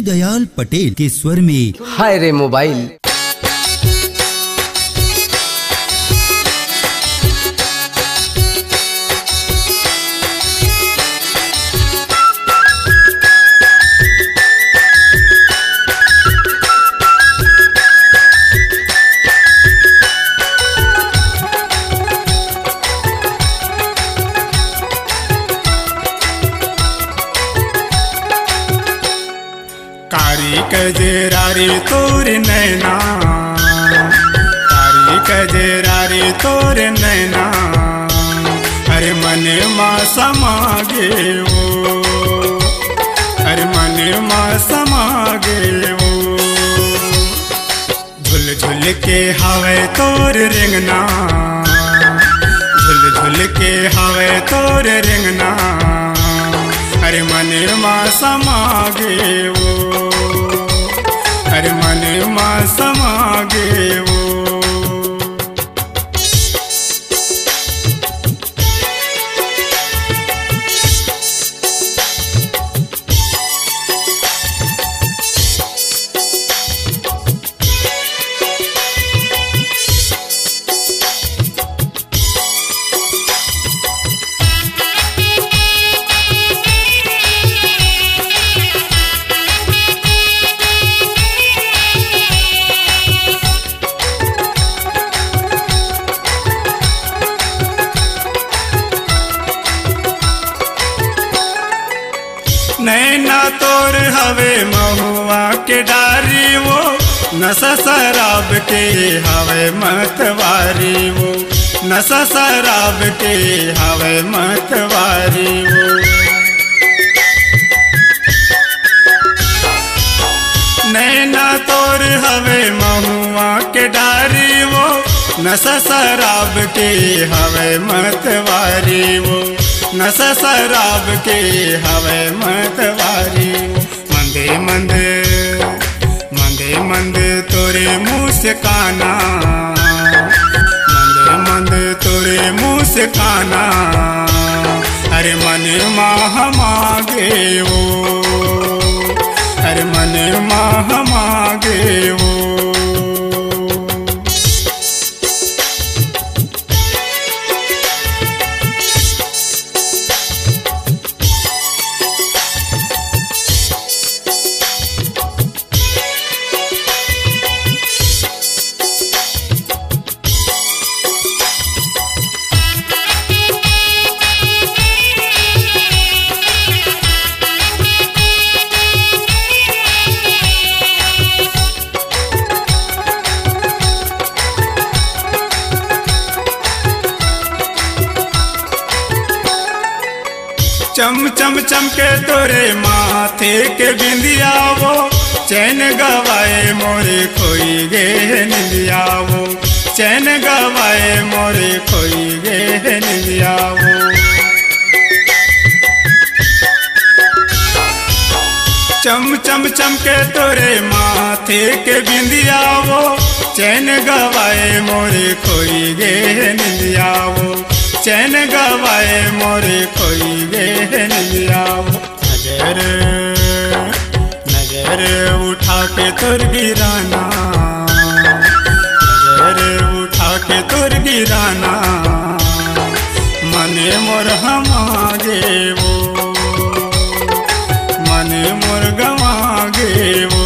दयाल पटेल के स्वर में हाय रे मोबाइल। कारी कजरारी तोर नैना, कारी कजरारी तोर नैना, अरे मन माँ समा गे वो, अरे मन माँ समा गे वो। झुल झुल के हवे तोर रिंगना, झुल झुल के हवे तोर रिंगना, अरे मन माँ समा गे वो, अरे मन माँ समा गे वो। नैना तोर हवे महुआ के डारी वो, नशा शराब के हवे मतवारी वो, नशा शराब के हवे मतवारी वो। नैना तोर हवे महुआ के डारी वो, नशा शराब के हवे मतवारी वो, नशा शराब के हवे मतवारी। मंदे मंदे मंदे मंदे तोरे मुँह से काना, मंदे मंदे तोरे मुँह से काना, अरे मन माह मांगे वो, अरे मन माह मांगे वो। चम चम चमके तोरे माथे के बिंदिया वो, चैन गवाए मोरे खोई गे निंदिया वो, चैन गवाए मोरे खोई गे निंदिया वो। चम चम चमके तोरे माथे के बिंदिया वो, चैन गवाए मोरे खोई गे निंदिया वो, चैन गवाए मोरे खोई गे निंदिया वो। नजर नजर उठा के तोर गिराना, नजर उठा के तोर गिराना, मने मोर हमा गे वो, मने मोर गवा गे वो।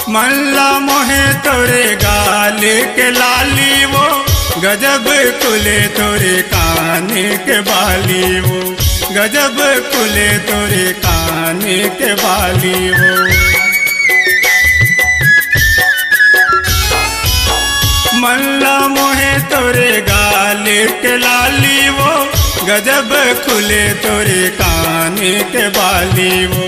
मल्ला मोहे तोरे गाल के लाली वो, गजब कुले तोरे काने के बाली वो, गजब कुले तोरे काने के बाली वो। मल्ला मोहे तोरे गाल लाले के लाली वो गजब खुले तोरे काने के बाली वो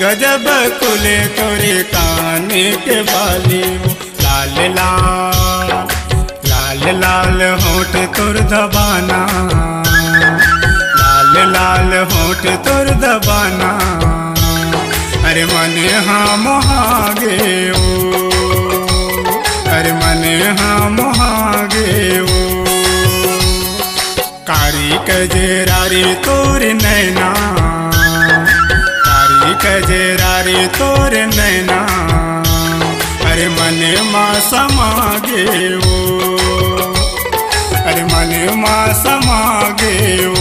गजब खुले तोरे काने के बाली वो लाल लाल लाल लाल होठ तोर दबाना लाल लाल होठ तोर दबाना अरे मने हाँ मोहागे ओ अरे मने हाँ मोहागे ओ कारी कजरारी तोर नैना कारी कजरारी तोर नैना अरे मने माँ समागे ओ अरे मने माँ समागे ओ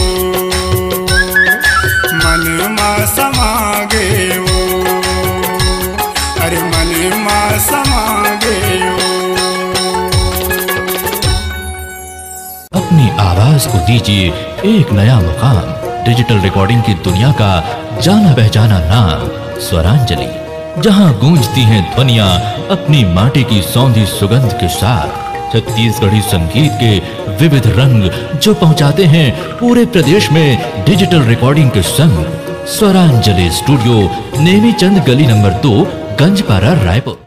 मन माँ समागे ओ अरे मने माँ समागे ओ अपनी आवाज को दीजिए एक नया मुकाम। डिजिटल रिकॉर्डिंग की दुनिया का जाना पहचाना नाम स्वरांजलि, जहां गूंजती हैं ध्वनियां अपनी माटी की सौंधी सुगंध के साथ। छत्तीसगढ़ी संगीत के विविध रंग जो पहुंचाते हैं पूरे प्रदेश में डिजिटल रिकॉर्डिंग के संग। स्वरांजलि स्टूडियो, नेमीचंद गली नंबर 2, गंजपारा, रायपुर।